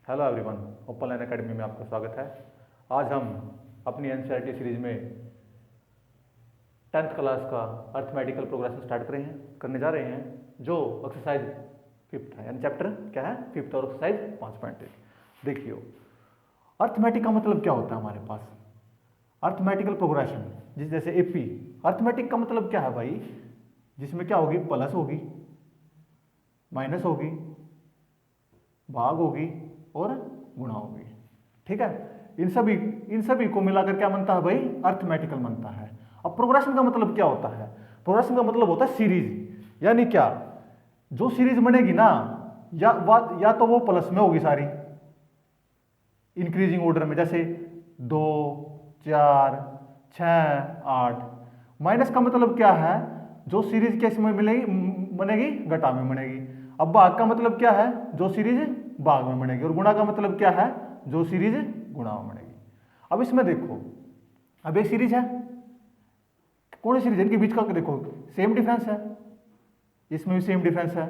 Hello everyone, open line academy में आपका स्वागत है। आज हम अपनी एनसीईआरटी सीरीज में 10th क्लास का अर्थमेटिकल प्रोग्रेशन स्टार्ट करने जा रहे हैं, जो एक्सरसाइज 5th है, यानी चैप्टर क्या है 5th और एक्सरसाइज 5.1। देखिए, अर्थमेटिक का मतलब क्या होता है हमारे पास। अर्थमेटिकल प्रोग्रेशन जैसे एपी, अर्थमेटिक का मतलब क्या है भाई, जिसमें क्या होगी, प्लस होगी, माइनस होगी, भाग होगी और गुणा होगी। ठीक है, इन सभी को मिलाकर क्या बनता है भाई, अर्थमेटिकल बनता है। अब प्रोग्रेशन का मतलब क्या होता है, प्रोग्रेशन का मतलब होता है सीरीज, यानी क्या, जो सीरीज बनेगी ना, या तो वो प्लस में होगी सारी इंक्रीजिंग ऑर्डर में, जैसे 2, 4, 6, 8। माइनस का मतलब क्या है, जो सीरीज कैसे में बनेगी, घटा में बनेगी। अब भाग का मतलब क्या है, जो सीरीज भाग में बनेगी। और गुणा का मतलब क्या है, जो सीरीज गुणा में बनेगी। अब इसमें देखो, अब एक सीरीज है, कौन सी सीरीज है, इनके बीच का देखो सेम डिफरेंस है, इसमें भी सेम डिफरेंस है,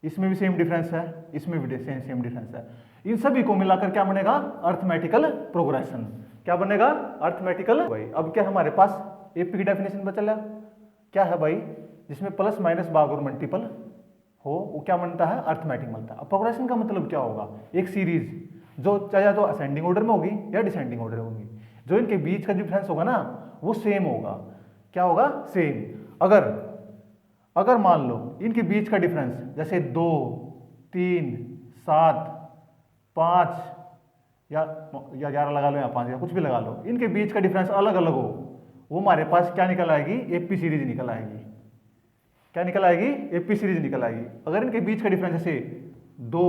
इसमें भी सेम डिफरेंस है, इसमें भी सेम डिफरेंस है। इन सभी को मिलाकर क्या बनेगा, अर्थमेटिकल प्रोग्रेशन। क्या बनेगा, अर्थमेटिकल। भाई अब क्या हमारे पास एपी की डेफिनेशन बचा है, क्या है भाई, जिसमें प्लस माइनस भाग और मल्टीपल हो, वो क्या बनता है, अर्थमेटिक बनता है। अब प्रोग्रेशन का मतलब क्या होगा, एक सीरीज जो चाहे तो असेंडिंग ऑर्डर में होगी या डिसेंडिंग ऑर्डर में होगी, जो इनके बीच का डिफरेंस होगा ना, वो सेम होगा। क्या होगा, सेम। अगर मान लो इनके बीच का डिफरेंस जैसे 2, 3, 7, 5 या 11 लगा लो या 5 या कुछ भी लगा लो, इनके बीच का डिफरेंस अलग अलग हो, वो हमारे पास क्या निकल आएगी, एपी सीरीज निकल आएगी। क्या निकल आएगी, एपी सीरीज निकल आएगी। अगर इनके बीच का डिफरेंस जैसे 2,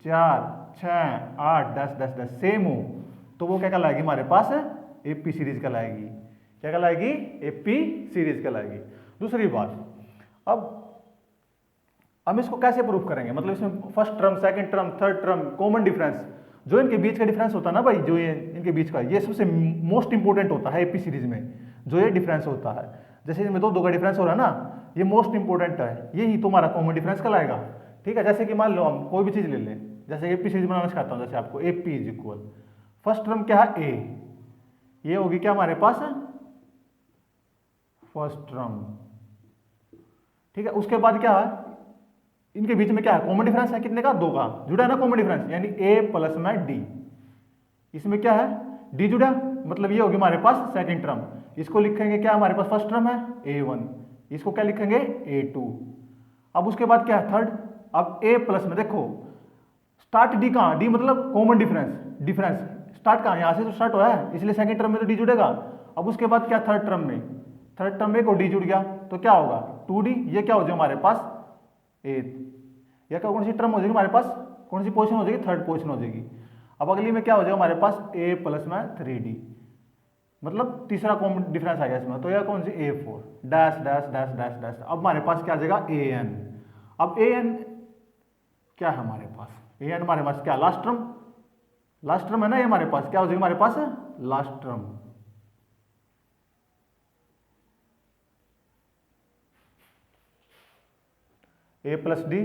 4, 6, 8, 10, 10, 10 सेम हो, तो वो क्या कहलाएगी, हमारे पास एपी सीरीज कहलाएगी। क्या कहलाएगी, एपी सीरीज कहलाएगी। दूसरी बात, अब हम इसको कैसे प्रूफ करेंगे, मतलब इसमें first term, second term, third term, common difference, जो इनके बीच का डिफरेंस होता है ना भाई, जो ये इनके बीच का, ये सबसे मोस्ट इंपोर्टेंट होता है एपी सीरीज में, जो ये डिफरेंस होता है। जैसे इनमें दो का डिफरेंस हो रहा है ना, ये मोस्ट इंपोर्टेंट है, यही तुम्हारा कॉमन डिफरेंस कहलाएगा। ठीक है, जैसे कि मान लो हम कोई भी चीज ले लें, जैसे एपी सीरीज बनाना सिखाता हूं, जैसे आपको AP is equal, first term क्या है, ए, ये होगी क्या हमारे पास, फर्स्ट टर्म। ठीक है, उसके बाद क्या है, इनके बीच में क्या है, कॉमन डिफरेंस है, कितने का, 2 का जुड़ा है ना कॉमन डिफरेंस, यानी ए प्लस में डी। इसमें क्या है, डी जुड़ा, मतलब ये होगी हमारे पास सेकंड टर्म। इसको लिखेंगे क्या, हमारे पास फर्स्ट टर्म है a1, इसको क्या लिखेंगे, a2। अब उसके बाद क्या है, थर्ड। अब a प्लस में देखो, स्टार्ट डी कहाँ, डी मतलब कॉमन डिफरेंस स्टार्ट कहाँ, यहां से तो स्टार्ट हुआ है, इसलिए सेकंड टर्म में तो डी जुड़ेगा। अब उसके बाद क्या, थर्ड टर्म में को डी जुड़ गया, तो क्या होगा 2d, ये क्या हो जाएगा हमारे पास एथ, या कौन सी टर्म हो जाएगी हमारे पास, कौन सी पोजीशन हो जाएगी, थर्ड पोजीशन हो जाएगी। अब अगली में क्या हो जाएगा हमारे पास, a प्लस में 3d, मतलब तीसरा कॉमन डिफरेंस आ गया इसमें, तो यह कौन सी, a4 dash dash dash dash dash. अब हमारे पास क्या आ जाएगा, an। अब an क्या है हमारे पास, an हमारे पास क्या, लास्ट टर्म है ना, ये हमारे पास क्या हो जाएगा, हमारे पास last term. a plus D,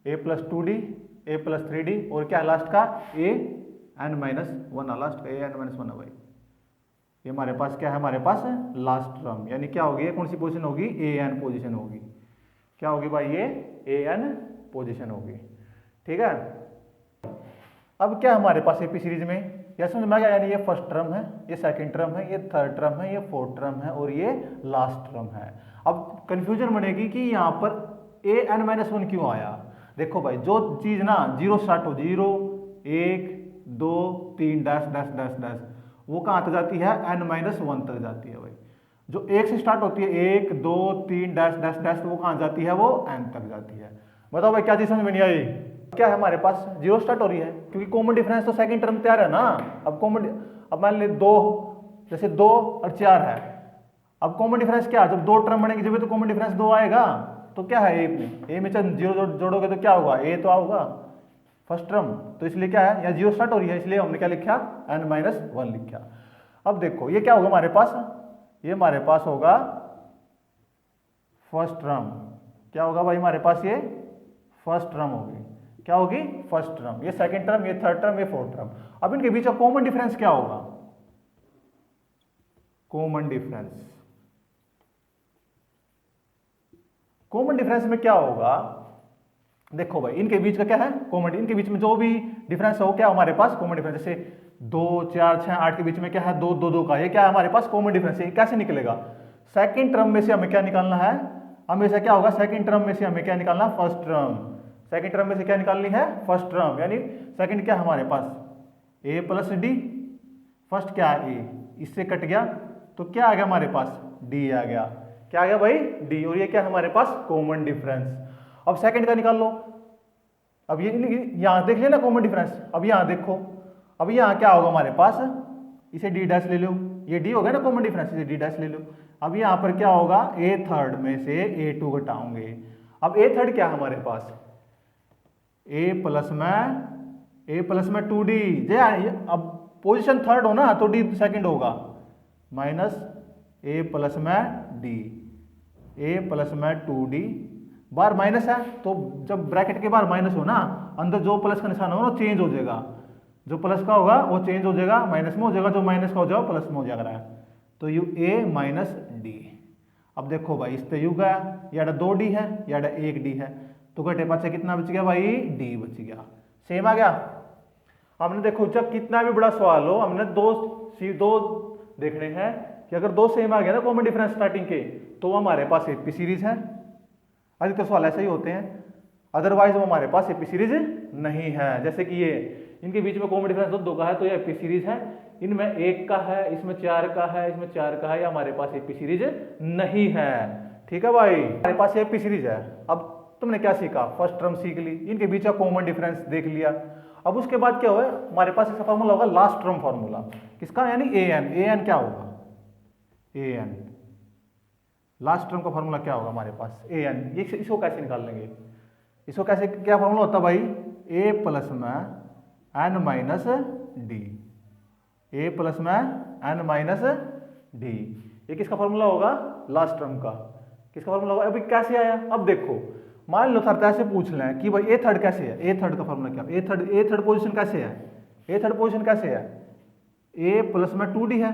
a plus 2d, a plus 3d, और क्या लास्ट का, an माइनस 1, लास्ट का an माइनस 1 है भाई। ये हमारे पास क्या है, हमारे पास लास्ट टर्म, यानी क्या होगी, कौन सी पोजीशन होगी, an पोजीशन होगी। क्या होगी भाई, ये an पोजीशन होगी। ठीक है, अब क्या हमारे पास एपी सीरीज में, यह समझ में आ गया, यानी ये फर्स्ट टर्म है, ये सेकंड टर्म है, ये थर्ड टर्म है, ये फोर्थ टर्म है, और ये लास्ट टर्म है। अब कंफ्यूजन बनेगी कि यहाँ पर an-1 क्यों आया। देखो भाई, जो चीज ना जीरो स्टार्ट हो, 0, 1, 2, 3 डैश डैश डैश डैश, वो कहाँ तक जाती है, n-1 तक जाती है भाई। जो 1 से स्टार्ट होती है, 1, 2, 3 डैश डैश डैश, तो वो कहाँ जाती है, वो n तक जाती है। बताओ भाई, क्या चीज समझ में नहीं आई। क्या है हमारे पास, 0 स्टार्ट हो रही है, क्योंकि कॉमन डिफरेंस तो सेकंड टर्म तैयार है ना। अब मान ली 2, जैसे 2 और 4 है, अब कॉमन डिफरेंस क्या, जब 2 टर्म बनेंगे जब तो कॉमन डिफरेंस 2 आएगा, तो क्या है, ए में जब 0 जोड़ोगे तो क्या होगा, ए तो होगा फर्स्ट टर्म, तो इसलिए क्या है, यहाँ 0 स्टार्ट हो रही है, इसलिए हमने क्या लिखा, n-1 लिखा। अब देखो ये क्या होगा हमारे पास, ये हमारे पास होगा फर्स्ट टर्म। क्या होगा भाई हमारे पास, ये फर्स्ट टर्म होगी, क्या होगी? First term. ये सेकंड टर्म, ये थर्ड टर्म, ये फोर्थ टर्म। अब इनके बीच का कॉमन डिफरेंस क्या होगा? कॉमन डिफरेंस, कॉमन डिफरेंस में क्या होगा? देखो भाई, इनके बीच का क्या है? कॉमन। इनके बीच में जो भी डिफरेंस हो, क्या हमारे पास कॉमन डिफरेंस, जैसे 2 4 6 8 के बीच में क्या है? 2 2 2 का, ये क्या है हमारे पास? कॉमन डिफरेंस है। कैसे निकलेगा? सेकंड टर्म में से हमें क्या निकालना है? हमेशा क्या होगा? सेकंड टर्म में से हमें क्या निकालना? First term. सेकंड टर्म में से क्या निकालनी है? First term. यानी सेकंड क्या है हमारे पास? a plus D. फर्स्ट क्या है? a, इससे कट गया तो क्या आ गया हमारे पास? d आ गया। क्या आ गया भाई? d। और ये क्या है हमारे पास? Common difference. अब सेकंड का निकाल लो। अब ये यहां देख लेना कॉमन डिफरेंस। अब यहां देखो, अब यहां क्या होगा हमारे पास? इसे d डैश ले लो, ये d हो गया ना कॉमन डिफरेंस, इसे d डैश ले लो। अब यहां पर क्या होगा? a थर्ड में से a2 घटाओगे। अब a थर्ड क्या है हमारे पास? a प्लस में 2d। अब पोजीशन थर्ड हो ना तो d सेकंड होगा, माइनस a प्लस में d, a प्लस में 2d। बार माइनस है तो जब ब्रैकेट के बाहर माइनस हो ना, अंदर जो प्लस का निशान होगा वो चेंज हो जाएगा। जो प्लस का होगा वो चेंज हो जाएगा, माइनस में हो जाएगा। जो माइनस का हो जाएगा प्लस में हो जाएगा। तो यू a माइनस डी। अब देखो भाई, इस पे यू गया, याडा 2d है, याडा 1d है, तो घटे पाछे कितना बच गया भाई? d बच गया। सेम आ गया। हमने देखो, जब कितना भी बड़ा सवाल हो, हमने दो देखने हैं कि अगर दो सेम आ गया ना कॉमन डिफरेंस स्टार्टिंग के, तो हमारे पास एपी सीरीज है। अधिकतर सवाल ऐसे ही होते हैं, अदरवाइज वो हमारे पास एपी सीरीज नहीं है। जैसे कि ये, इनके बीच में कॉमन डिफरेंस दो का है तो ये एपी सीरीज है। इनमें 1 का है, इसमें 4 का है, इसमें 4 का है, या हमारे पास एपी सीरीज नहीं है। ठीक है भाई, हमारे पास एपी सीरीज है। अब तुमने क्या सीखा? फर्स्ट टर्म सीख ली, इनके बीच का कॉमन डिफरेंस देख लिया। अब उसके बाद क्या हुआ? हमारे पास इसका फॉर्मूला होगा लास्ट टर्म फॉर्मूला। किसका? यानी an क्या होगा? an लास्ट टर्म का फॉर्मूला क्या होगा हमारे पास? an। ये इसको कैसे निकाल लेंगे? इसको कैसे, क्या फॉर्मूला होता है भाई? a प्लस में n minus D, a plus में n माइनस डी। ये किसका फॉर्मूला होगा? लास्ट टर्म का। किसका फॉर्मूला होगा? अभी कैसे आया? अब देखो, मान लो थर्ड ऐसे पूछ लें कि भाई ए थर्ड कैसे है? ए थर्ड का फॉर्मूला क्या? ए थर्ड पोजीशन कैसे है? ए थर्ड पोजीशन कैसे है? ए प्लस में 2d है,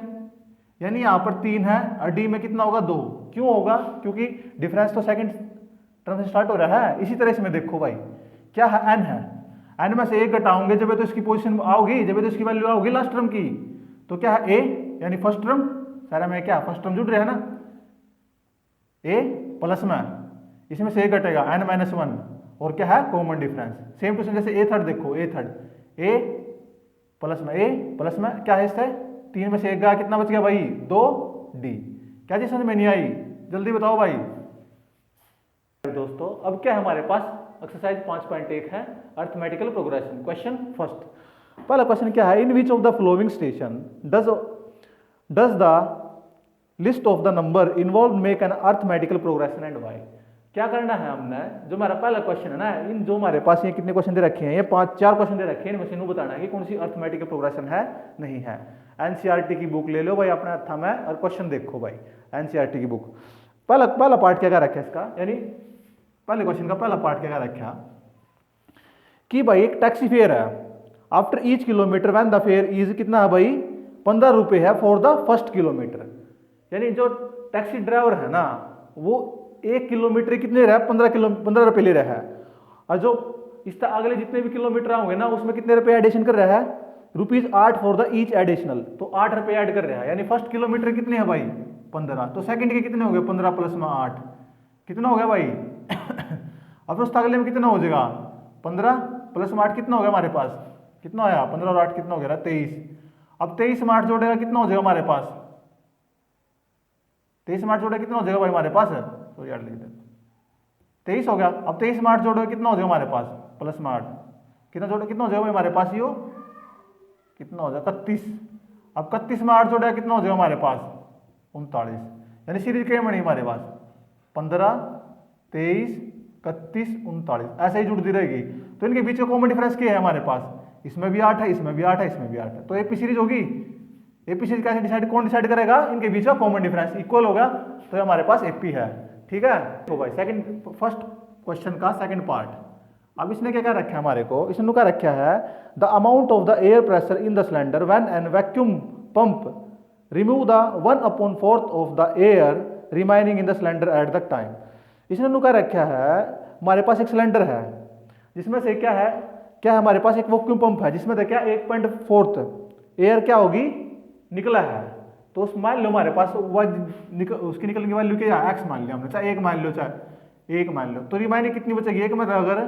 यानी यहां पर 3 है और d में कितना होगा? 2। क्यों होगा? क्योंकि डिफरेंस तो सेकंड टर्म से स्टार्ट हो रहा है। इसी तरह से मैं देखो भाई, क्या है? n है, n में से 1 घटाओगे जब तो इसकी पोजीशन आओगी, जब तो इसकी वैल्यू आओगी लास्ट टर्म की। तो क्या है? a यानी फर्स्ट टर्म, सारा में क्या फर्स्ट टर्म जुड़ रहा है ना, a प्लस में इसमें से 1 घटेगा n माइनस 1, और क्या है? Common difference. Same to same जैसे ए थर्ड देखो, ए थर्ड a प्लस में क्या है? इससे 3 में से 1 गया, कितना बच गया भाई? 2d। क्या चीज समझ में नहीं आई? जल्दी बताओ भाई। दोस्तों, अब क्या है हमारे पास? एक्सरसाइज 5.1 है, अर्थमेटिकल प्रोग्रेशन। क्वेश्चन फर्स्ट, पहला क्वेश्चन क्या है? In which of the following station does the list of the number involve make an arithmetical progression and why. क्या करना है हमने? जो हमारा पहला क्वेश्चन है ना, इन जो हमारे पास ये कितने क्वेश्चन दे रखे हैं? ये 4 क्वेश्चन दे रखे हैं। इनमें से बताना है कि कौन सी अर्थमेटिकल प्रोग्रेशन है, नहीं है। एनसीईआरटी की बुक ले लो भाई अपने हाथ में और क्वेश्चन देखो भाई, एनसीईआरटी की बुक। पहला पार्ट क्या रखा है इसका? यानी पहले क्वेश्चन का पहला पार्ट क्या रखा कि भाई एक टैक्सी फेयर है, after each kilometre when the fair is कितना है भाई? 15 रुपए है फॉर द फर्स्ट किलोमीटर। यानी जो टैक्सी ड्राइवर है ना, वो 1 किलोमीटर कितने रहा? 15 रुपए ले रहा है, और जो इस अगले जितने भी किलोमीटर होंगे ना, उसमें कितने रुपए एडिशन कर रहा है? ₹8 फॉर द ईच एडिशनल। तो 8 रुपए ऐड कर रहा है। यानी फर्स्ट किलोमीटर कितने हैं भाई? 15। तो सेकंड के कितने हो गए? 15 प्लस में 8, कितना हो गया भाई? अब उस अगले में कितना हो जाएगा? 15 प्लस में 8 कितना हो गया हमारे पास? कितना आया? 15 और 8 कितना हो गया? 23। अब 23 में 8 जोड़ेगा कितना हो जाएगा हमारे पास? 23 में 8 जोड़ेगा कितना हो जाएगा भाई हमारे पास? सॉरी यार, लिख दे, 23 हो गया। अब 23 में 8 जोड़ेगा कितना हो जाएगा हमारे पास? प्लस में 8 कितना जोड़ेगा? कितना हो जाएगा भाई हमारे पास? यो कितना हो जाएगा? 31। अब 31 में 8 जोड़ेगा कितना हो जाएगा हमारे पास? 39। यानी सीरीज क्या बनी हमारे पास? 15, 23, 31, 39 ऐसे ही जुड़ती रहेगी। तो इनके बीच का कॉमन डिफरेंस क्या है हमारे पास? इसमें भी 8 है, इसमें भी 8 है, इसमें भी 8 है। तो एपी सीरीज होगी। एपी सीरीज कैसे डिसाइड, कौन डिसाइड करेगा? इनके बीच का कॉमन डिफरेंस इक्वल होगा तो हमारे पास एपी है। ठीक है। तो भाई सेकंड, फर्स्ट क्वेश्चन का सेकंड पार्ट, अब इसने क्या क्या रखा है हमारे को, इसने क्या रखा है, the amount of the air pressure in the cylinder when an vacuum pump remove the 1/4 of the air remaining in the cylinder at the time. इसने क्या रखा है, हमारे पास एक सिलेंडर है जिसमें से क्या है हमारे पास एक वैक्यूम पंप है जिसमें देखिए 1/4 एयर क्या होगी निकला है। तो उस मान लो हमारे पास उसकी निकलने की वैल्यू क्या है, एक्स मान लिया हमने, चाहे 1 मान लो चाहे 1 मान लो, तो रिमाइनिंग कितनी बचेगी, एक में अगर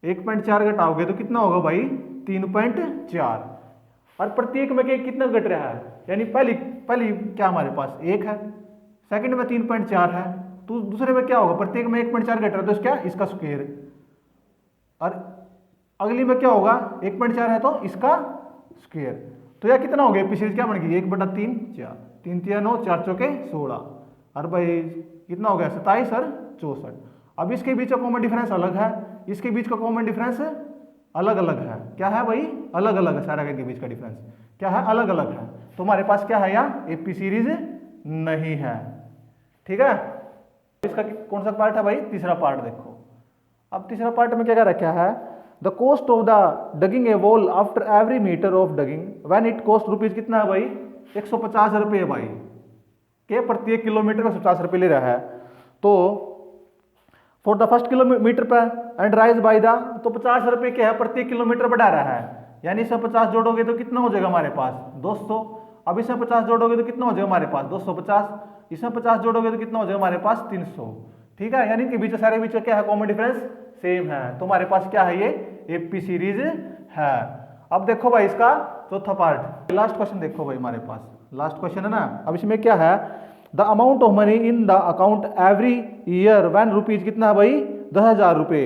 1.4 घटाओगे तो कितना होगा भाई 3.4, और प्रत्येक में कितना घट रहा है, यानी पहली क्या हमारे पास 1 है, सेकंड में 3.4 है, तो दूसरे में क्या होगा प्रत्येक में 1.4 घट रहा है तो क्या इसका स्क्वायर, और अगली में क्या होगा 1.4 है तो इसका स्क्वायर। तो यह कितना हो गया एपी सीरीज क्या बन गई 1/3 4, 3 3 9 4 चौके 16, और भाई कितना हो गया 27 और 64। अब इसके बीच का कॉमन डिफरेंस अलग है, इसके बीच का कॉमन डिफरेंस अलग अलग है, क्या है भाई अलग अलग है, सारा के बीच का डिफरेंस क्या है अलग अलग है, तो हमारे पास क्या है यहाँ एपी सीरीज नहीं है। ठीक है, इसका कौन सा पार्ट है भाई, तीसरा पार्ट देखो। अब तीसरा पार्ट में क्या क्या रखा है, the cost of the digging a wall after every metre of digging when it cost rupees कितना है भाई 150 रुपये भाई के प्रत्येक किलोमीटर में 150 रुपये ले रहा है। तो फॉर द फर्स्ट किलोमीटर पर एंड राइज बाय द, तो 50 रुपये क्या है प्रत्येक किलोमीटर बढ़ा रहा है, यानी इसमें 50 जोड़ोगे तो कितना हो जाएगा हमारे पास 200। अब इसमें 50 जोड़ोगे तो कितना हो जाएगा हमारे पास 250, इसमें 50 जोड़ोगे तो कितना हो जाएगा हमारे पास 300। ठीक है, यानी कि बीच सारे बीच क्या है कॉमन डिफरेंस सेम है, तो हमारे पास क्या है ये एपी सीरीज है। अब देखो भाई इसका चौथा पार्ट, लास्ट क्वेश्चन देखो भाई हमारे पास लास्ट क्वेश्चन है ना। अब इसमें क्या है, the amount of money in the account every year when rupees कितना है भाई 10,000 रुपये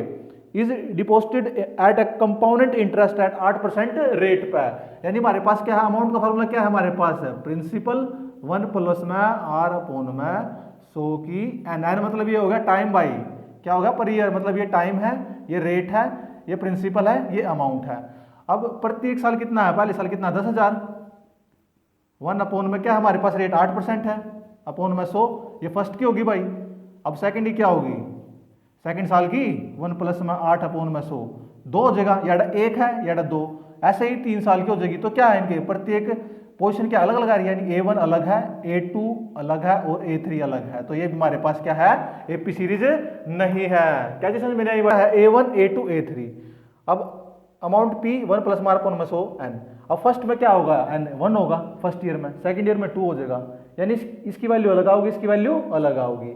is deposited at a compounded interest eight 8% rate पर, यानी हमारे पास क्या है अमाउंट का फॉर्मूला क्या है हमारे पास है प्रिंसिपल 1 प्लस में आर अपॉन में 100 की एन, मतलब ये होगा टाइम बाई क्या होगा पर ईयर, मतलब ये टाइम है, ये रेट है, ये प्रिंसिपल है, ये अमाउंट है। अब प्रत्येक साल कितना है, पहले साल कितना 10,000, 1 अपॉन में क्या हमारे पास रेट 8% है अपॉन में 100, ये फर्स्ट की होगी भाई। अब सेकंड की क्या होगी, सेकंड साल की 1 प्लस में 8 अपॉन में 100, 2 हो जाएगा, या 1 है या 2, ऐसे ही 3 साल की हो जाएगी। तो क्या है इनके प्रत्येक पोजीशन क्या अलग अलग आ रही है, यानी A1 अलग है, A2 अलग है और A3 अलग है, तो ये हमारे पास क्या है एपी सीरीज नहीं है। क्या चीज समझ में नहीं है, A1 A2 A3। अब अमाउंट P 1 प्लस मार अपॉन में 100 n, अब फर्स्ट में क्या होगा n 1 होगा फर्स्ट ईयर में, सेकंड ईयर में 2 हो जाएगा, यानी इसकी वैल्यू अलग आओगी, इसकी वैल्यू अलग आओगी,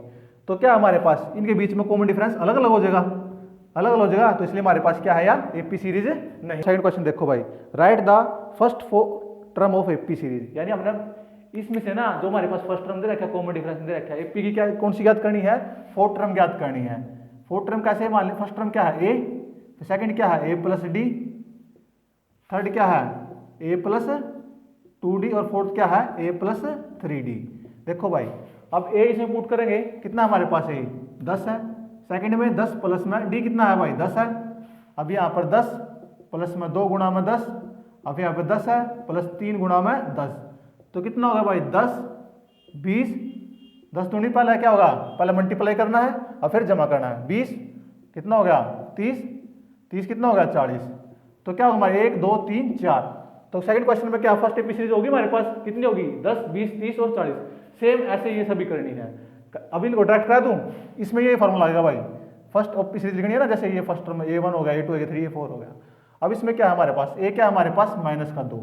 तो क्या हमारे पास इनके बीच में कॉमन डिफरेंस अलग अलग हो जाएगा, अलग अलग हो जाएगा, तो इसलिए हमारे पास क्या है यार एपी सीरीज नहीं। सेकंड क्वेश्चन देखो भाई, right the first term of AP series, यानी हमने इसमें से ना जो हमारे पास फर्स्ट टर्म दे रखा है कॉमन डिफरेंस दे रखा है, एपी की क्या कौन सी ज्ञात करनी है, फोर्थ टर्म ज्ञात करनी है। फोर्थ टर्म कैसे मान ले, फर्स्ट टर्म क्या है ए, सेकंड क्या है ए प्लस डी, थर्ड क्या है ए प्लस 2d और फोर्थ क्या है ए प्लस 3d। देखो भाई अब ए इसमें पुट करेंगे कितना हमारे पास है 10 है, सेकंड में 10 प्लस में डी कितना है भाई 10 है, अब यहाँ पर 10 प्लस में 2 गुणा में 10, अब यहाँ पे 10 है प्लस 3 गुणा में 10, तो कितना होगा भाई 10 20, 10 दूनी पहले क्या होगा पहले मल्टीप्लाई करना है और फिर जमा करना है, 20 कितना हो गया 30, 30 कितना हो गया 40, तो क्या होगा हमारे 1 2 3 4। तो सेकंड क्वेश्चन में क्या फर्स्ट एपी सीरीज होगी हमारे पास कितनी होगी 10 20 30 और 40, सेम ऐसे ये सभी करनी है। अब इनको डायरेक्ट करा दूं, इसमें ये फॉर्मूला आएगा भाई, फर्स्ट एपी सीरीज लिखनी है ना, जैसे ये फर्स्ट टर्म A1 हो गया A2 A3 A4 हो गया। अब इसमें क्या है हमारे पास ए क्या है हमारे पास माइनस का 2,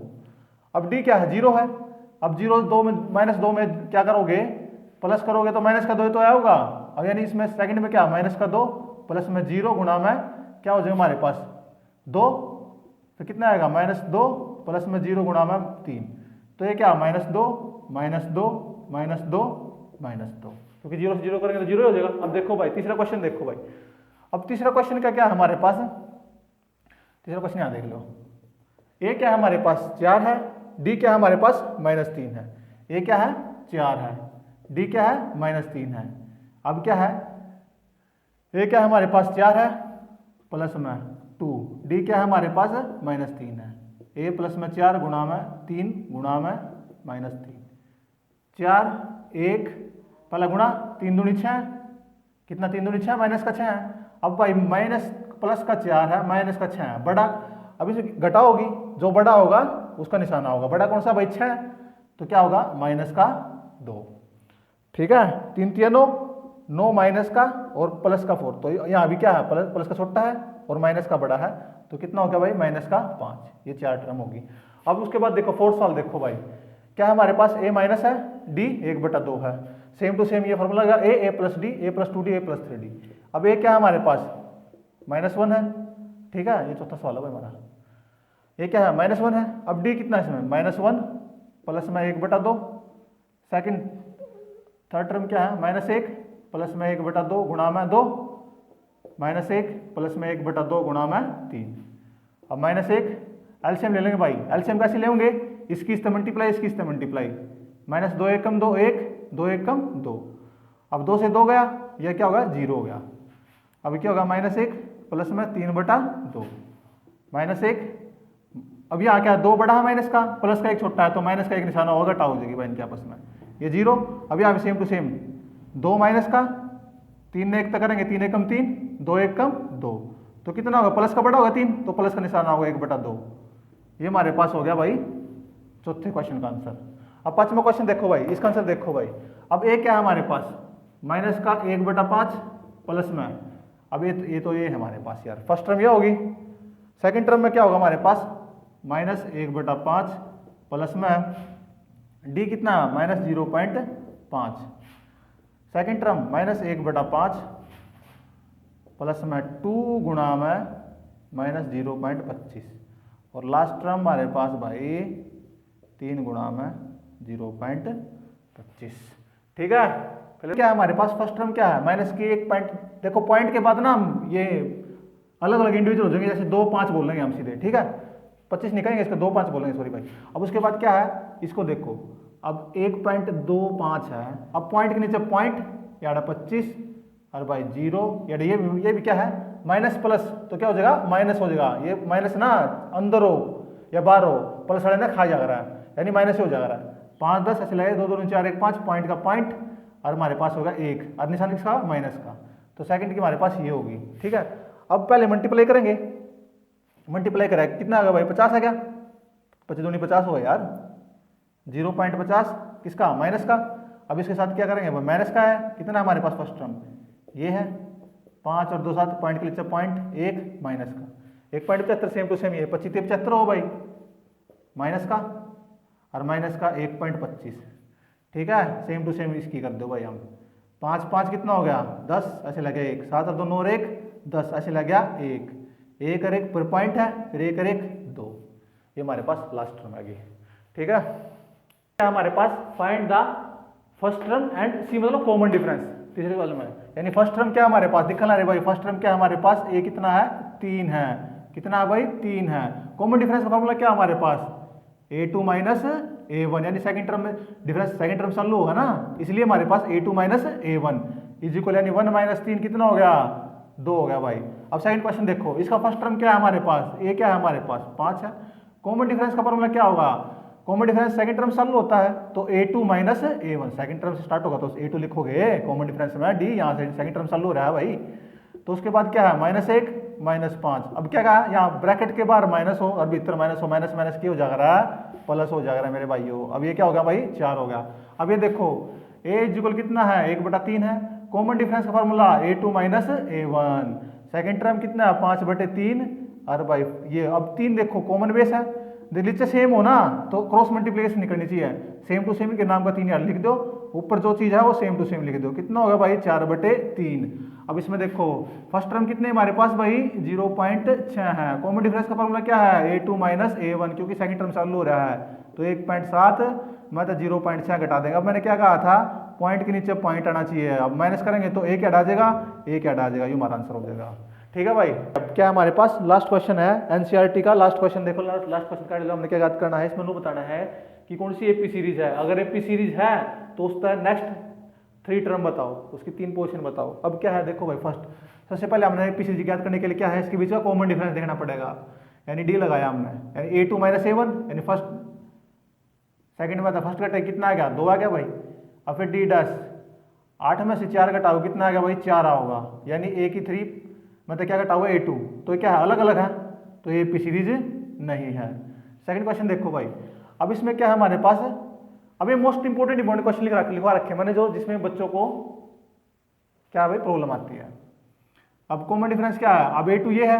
अब डी क्या है 0 है, अब 0 2 में माइनस 2 में क्या करोगे प्लस करोगे तो माइनस का 2 तो आया होगा, अब यानी इसमें सेकंड में क्या माइनस का 2 प्लस में 0 गुणा में क्या हो जाएगा हमारे पास 2, तो कितना आएगा -2 प्लस में 0 गुणा में 3, तो ये क्या -2 -2 -2 -2, क्योंकि 0 से 0 करेंगे तो 0 हो जाएगा। अब देखो भाई तीसरा क्वेश्चन देखो भाई, अब तीसरा क्वेश्चन का क्या है हमारे पास, तीसरा क्वेश्चन यहाँ देख लो, ए क्या है हमारे पास 4 है, डी क्या है हमारे पास -3 है, ए क्या है 4 है, डी क्या है -3 है। अब क्या है ए क्या है हमारे पास 4 है प्लस में 2, डी क्या है हमारे पास -3 है, ए प्लस में 4 गुणा में 3 गुणा में -3, 4 1 पहला गुणा 3 दूनी 6 कितना 3 दूनी 6 माइनस का 6 है। अब भाई माइनस प्लस का 4 है माइनस का 6 है, बड़ा अब इसे घटाओगी, जो बड़ा होगा उसका निशाना होगा, बड़ा कौन सा भाई 6, तो क्या होगा माइनस का 2। ठीक है, 3 3 9, 9 माइनस का और प्लस का 4, तो यहाँ भी क्या है प्लस का छोटा है और माइनस का बड़ा है, तो कितना हो गया भाई माइनस का 5। ये 4 टर्म होगी। अब उसके बाद देखो फोर्थ सवाल देखो भाई, क्या है हमारे पास a माइनस है d 1/2 है, सेम टू सेम ये फॉर्मूला लगा a plus D a plus 2d a plus 3d। अब a क्या है हमारे पास -1 है। ठीक है, ये चौथा सवाल है भाई हमारा, ये क्या है -1 है। अब d कितना है इसमें -1 प्लस में 1/2, सेकंड थर्ड टर्म क्या है -1 प्लस में 1/2 गुणा में 2, -1 प्लस में 1/2 गुणा में 3। अब -1 एलसीएम ले लेंगे भाई, एलसीएम कैसे लेंगे, इसकी इससे मल्टीप्लाई इसकी इससे मल्टीप्लाई, -2 एकम 2 1 2 एकम 2। अब 2 से 2 गया, यह क्या होगा 0 हो गया। अब क्या होगा -1 प्लस में 3/2 -1। अब यहाँ क्या 2 बड़ा है माइनस का, प्लस का 1 छोटा है, तो माइनस का 1 निशाना होगा, घटा हो जाएगी भाई इनके आपस में, ये 0। अब यहाँ सेम टू सेम 2 माइनस का 3 ने 1 तक करेंगे, 3 एकम 3 2 एकम 2, तो कितना होगा प्लस का बड़ा होगा 3, तो प्लस का निशाना होगा 1/2। ये हमारे पास हो गया भाई चौथे क्वेश्चन का आंसर। अब पांचवा क्वेश्चन देखो भाई, इसका आंसर देखो भाई। अब ए क्या है हमारे पास माइनस का 1/5 प्लस में, अब ये तो ये है हमारे पास यार, फर्स्ट टर्म ये होगी। सेकंड टर्म में क्या होगा हमारे पास -1/5 प्लस में डी कितना -0.5, सेकंड टर्म -1/5 प्लस में 2 गुणा में -0.25, और लास्ट टर्म हमारे पास भाई 3 गुणा में 0.25। ठीक है, क्या है हमारे पास फर्स्ट टर्म क्या है माइनस की 1 पॉइंट, देखो पॉइंट के बाद ना हम ये अलग अलग इंडिविजुअल हो जाएंगे, जैसे 2 5 बोल लेंगे हम सीधे। ठीक है, 25 निकलेंगे, इसका 2 5 बोलेंगे, सॉरी भाई। अब उसके बाद क्या है, इसको देखो, अब 1.25 है, अब पॉइंट के नीचे पॉइंट यार 25 और भाई 0 यार, ये भी क्या है माइनस प्लस, तो क्या हो जाएगा माइनस हो जाएगा, ये माइनस ना अंदर हो या बाहर हो, प्लस वाले ना खा जा रहा है, यानी माइनस हो जा रहा है। 5 10 ऐसे लगे, 2 2 4 1 5, पॉइंट का पॉइंट और हमारे पास होगा 1 और निशान किसका माइनस का, तो सेकंड की हमारे पास ये होगी। ठीक है, अब पहले मल्टीप्लाई करेंगे, मल्टीप्लाई करें कितना होगा भाई 50 है क्या, 25 दूनी 50 होगा यार, 0.50 किसका माइनस का। अब इसके साथ क्या करेंगे भाई माइनस का है, कितना हमारे पास फर्स्ट टर्म ये है 5 और 2 7 पॉइंट के लिए पॉइंट 1 माइनस का 1.75 सेम टू सेम, ये 25 75 हो भाई माइनस का और माइनस का 1.25। ठीक है, सेम टू सेम इसकी कर दो भाई हम, 5 5 कितना हो गया 10 ऐसे लगे 1, 7 और 2 9 और 1 10 ऐसे लग गया 1 1 और 1 पर पॉइंट है, फिर 1 और 1 2, ये हमारे पास लास्ट टर्म आ गई। ठीक है, हमारे पास find the first term and C मतलब कॉमन डिफरेंस तीसरे वाले में, यानी फर्स्ट टर्म क्या हमारे पास दिखा रहे भाई, फर्स्ट टर्म क्या हमारे पास ए कितना है 3 है, कितना है भाई 3 है। कॉमन डिफरेंस का फॉर्मूला क्या हमारे पास a2 माइनस a1, यानी सेकंड टर्म में डिफरेंस सेकंड टर्म सॉल्व होगा ना, इसलिए हमारे पास a2 minus a1 is equal, यानी 1 माइनस 3 कितना हो गया 2 हो गया भाई। अब सेकंड क्वेश्चन देखो, इसका फर्स्ट टर्म क्या है हमारे पास a क्या है हमारे पास 5 है। कॉमन डिफरेंस का फॉर्मूला क्या होगा, common difference second term solve होता है तो a2 minus a1, second term से स्टार्ट होगा तो a2 लिखोगे कॉमन डिफरेंस में, d यहाँ से सेकंड टर्म सॉल्व हो रहा है भाई, तो उसके बाद क्या है -1 -5। अब क्या कहा यहाँ ब्रैकेट के बाहर माइनस हो और भीतर माइनस हो, माइनस माइनस क्या हो जा रहा है प्लस हो जा रहा है मेरे भाइयों। अब ये क्या होगा भाई 4 हो गया। अब ये देखो a इक्वल कितना है 1/3 है, कॉमन डिफरेंस का formula a2 minus a1, second term कितना है 5/3 और भाई ये अब 3 देखो कॉमन बेस है, नीचे सेम हो ना तो क्रॉस मल्टीप्लिकेशन नहीं करनी चाहिए, सेम टू सेम के नाम का 3 यार लिख दो, ऊपर जो चीज है वो सेम टू सेम लिख दो, कितना होगा भाई 4/3। अब इसमें देखो फर्स्ट टर्म कितने हमारे पास भाई 0.6 है, कॉमन डिफरेंस का फॉर्मूला क्या है a2 माइनस a1, क्योंकि सेकंड टर्म चालू हो रहा है तो 1.7 मैं तो 0.6 घटा देंगे। अब मैंने क्या कहा था पॉइंट के नीचे पॉइंट आना चाहिए, अब माइनस करेंगे तो a क्या आ जाएगा a क्या आ जाएगा, ये हमारा आंसर हो जाएगा। ठीक है भाई, अब क्या हमारे पास लास्ट क्वेश्चन है एनसीईआरटी का लास्ट क्वेश्चन, देखो लास्ट क्वेश्चन का हमने क्या याद करना है, इसमें बताना है कि कौन सी एपी सीरीज है, अगर एपी सीरीज है तो उसका नेक्स्ट 3 टर्म बताओ, उसकी 3 पोजीशन बताओ। अब क्या है देखो भाई, फर्स्ट सबसे पहले हमने एपी सीरीज याद करने के लिए क्या है इसके बीच का कॉमन डिफरेंस देखना पड़ेगा, यानी डी लगाया हमने, यानी a2 माइनस a1, यानी फर्स्ट सेकंड में था फर्स्ट का कितना आ गया 2 आ गया भाई, अब फिर d डैश 8 में से 4 घटाओ कितना आ गया भाई 4 आओगा, यानी ए की 3 मतलब क्या घटाओगे A2, तो ये क्या है अलग अलग है, तो ये पी सीरीज नहीं है। सेकंड क्वेश्चन देखो भाई, अब इसमें क्या है हमारे पास, अब ये मोस्ट इंपोर्टेंट क्वेश्चन लिखवा रखे मैंने, जो जिसमें बच्चों को क्या भाई प्रॉब्लम आती है। अब कॉमन डिफरेंस क्या है, अब A2 ये है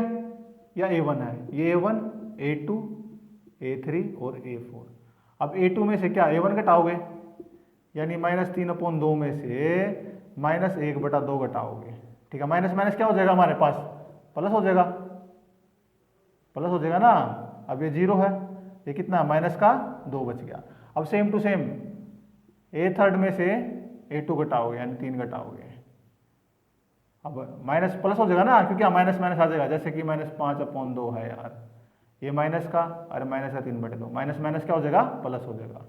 या A1 है, ये A1 A2 A3 और A4। अब A2 में से क्या A1 घटाओगे, यानी -3/2 में से -1/2 घटाओगे, ठीक है। माइनस माइनस क्या हो जाएगा हमारे पास, प्लस हो जाएगा, प्लस हो जाएगा ना। अब ये 0 है, ये कितना माइनस का 2 बच गया। अब सेम टू सेम A3 में से A2 घटाओगे, यानी 3 घटाओगे, अब माइनस प्लस हो जाएगा ना, क्योंकि माइनस माइनस आ जाएगा, जैसे कि -5/2 है यार, ये माइनस का, अरे माइनस का 3/2, माइनस माइनस क्या हो जाएगा प्लस हो जाएगा,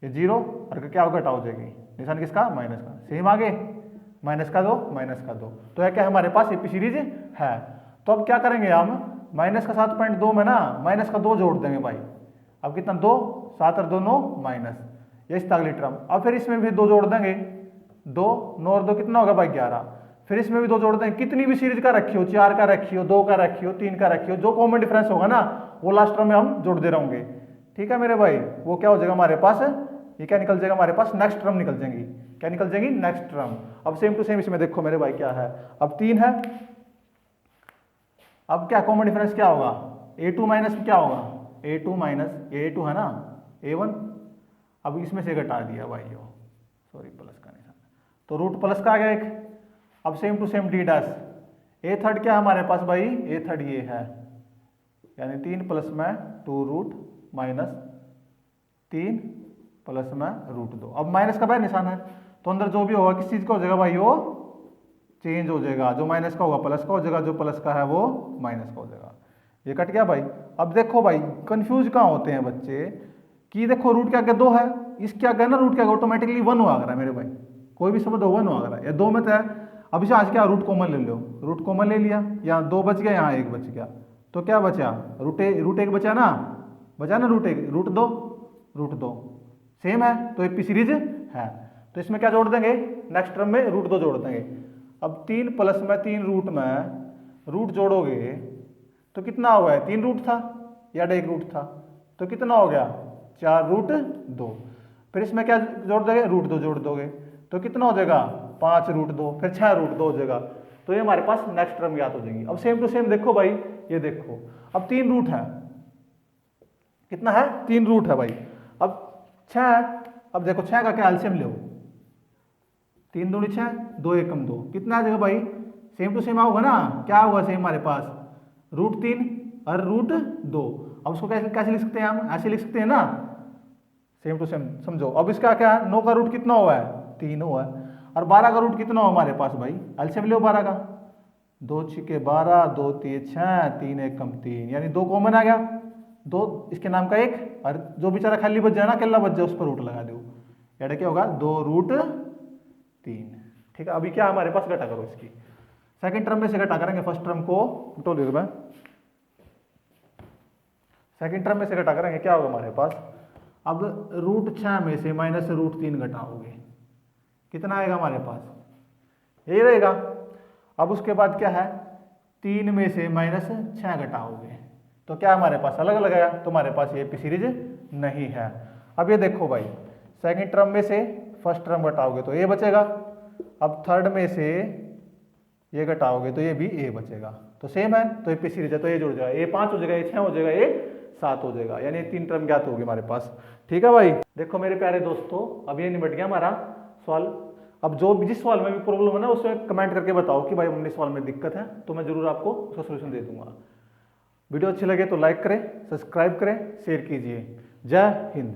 ये 0 और क्या घटा हो जाएगी, निशान किसका माइनस का, सेम आगे माइनस का 2 माइनस का 2, तो यह क्या हमारे पास एपी सीरीज है। तो अब क्या करेंगे हम, माइनस का 7.2 में ना माइनस का 2 जोड़ देंगे भाई, अब कितना 2 7 और 2 9 माइनस, ये इसका अगली टर्म। अब फिर इसमें भी 2 जोड़ देंगे, 2 9 और 2 कितना होगा भाई 11, फिर इसमें भी 2 जोड़ देंगे, कितनी भी सीरीज का रखी हो, 4 का रखी हो, 2 का रखी हो, 3 का रखी हो, जो कॉमन डिफरेंस होगा ना वो लास्ट टर्म में हम जोड़ते रहेंगे, ठीक है मेरे भाई। वो क्या हो जाएगा हमारे पास, ये क्या निकल जाएगा हमारे पास, नेक्स्ट टर्म निकल जाएंगी, क्या निकल जाएंगी नेक्स्ट टर्म। अब सेम टू सेम इसमें देखो मेरे भाई क्या है, अब 3 है, अब क्या कॉमन डिफरेंस क्या होगा, A2 माइनस क्या होगा, A2 माइनस A2 है ना A1, अब इसमें से घटा दिया भाई, सॉरी प्लस का निशान, तो रूट प्लस का आ गया एक। अब same to same D dash, A3 क्या हमारे पास भाई, A3 ये है, यानी 3 प्लस में 2 रूट माइनस 3 प्लस में √2। अब माइनस का भाई निशान है, तो अंदर जो भी होगा किस चीज का हो जाएगा भाई, वो चेंज हो जाएगा, जो माइनस का होगा प्लस का हो जाएगा, जो प्लस का है वो माइनस का हो जाएगा, ये कट गया भाई। अब देखो भाई कंफ्यूज कहाँ होते हैं बच्चे, कि देखो रूट क्या क्या 2 है, इसके आगे ना रूट क्या ऑटोमेटिकली 1 हुआ करा मेरे भाई, कोई भी शब्द 1 हुआ करा, या 2 में तो है। अब इसे आज क्या रूट कॉमन ले लो, रूट कॉमन ले लिया, यहाँ 2 बच गया, यहाँ 1 बच गया, तो क्या बचा रूट 1 बचा ना, बचा ना रूट 1, √2 सेम है, तो एपी सीरीज है। तो इसमें क्या जोड़ देंगे, नेक्स्ट टर्म में √2 जोड़ देंगे। अब 3 प्लस में 3 रूट में रूट जोड़ोगे तो कितना हो गया, 3 रूट था या 1 रूट था, तो कितना हो गया 4√2। फिर इसमें क्या जोड़ दोगे, √2 जोड़ दोगे, तो कितना हो जाएगा 5√2, फिर 6√2 हो जाएगा, तो ये हमारे पास नेक्स्ट टर्म याद हो जाएगी। अब सेम टू सेम देखो भाई, ये देखो अब 3 रूट है, कितना है 3 रूट है भाई, अब 6 है, अब देखो 6 का क्या एलसीएम लो, 3 दूनी 6, 2 एकम 2, कितना आ जाएगा भाई, सेम टू सेम होगा ना, क्या होगा सेम हमारे पास √3 और √2। अब उसको कैसे कैसे लिख सकते हैं हम, ऐसे लिख सकते हैं ना, सेम टू सेम समझो। अब इसका क्या है, 9 का रूट कितना हुआ है 3 हुआ है, और 12 का रूट कितना हो हमारे पास भाई, एलसीएम लो 12 का, 2 6 12, 2 3 6, 3 एकम 3, यानी 2 कॉमन आ गया, 2 इसके नाम का 1, और जो बेचारा खाली बच जाए ना अकेला बच जाए उस पर रूट लगा दो, यानी क्या होगा 2√3, ठीक है। अभी क्या हमारे पास घटा करो, इसकी सेकंड टर्म में से घटा करेंगे, फर्स्ट टर्म को टोल दे मैं, सेकंड टर्म में से घटा करेंगे, क्या होगा हमारे पास, अब √6 में से -√3 घटाओगे, कितना आएगा हमारे पास, यही रहेगा। अब उसके बाद क्या है, 3 में से -6 घटाओगे, तो क्या हमारे पास अलग अलग आया, तो हमारे पास ये एपी सीरीज नहीं है। अब ये देखो भाई, सेकंड टर्म में से फर्स्ट टर्म घटाओगे तो ये बचेगा, अब थर्ड में से ये घटाओगे तो ये भी ए बचेगा, तो सेम है, तो एपी सीरीज है, तो ये जुड़ जाएगा, ये 5 हो जाएगा, ये 6 हो जाएगा, ये 7 हो जाएगा, यानी 3 टर्म ज्ञात होगी हमारे पास, ठीक है भाई। देखो मेरे प्यारे दोस्तों, अब ये निपट गया हमारा सवाल। अब जो जिस सवाल में भी प्रॉब्लम है ना, उसमें कमेंट करके बताओ कि भाई हमने सवाल में दिक्कत है, तो मैं जरूर आपको उसका सोल्यूशन दे दूंगा। वीडियो अच्छी लगे तो लाइक करें, सब्सक्राइब करें, शेयर कीजिए। जय हिंद।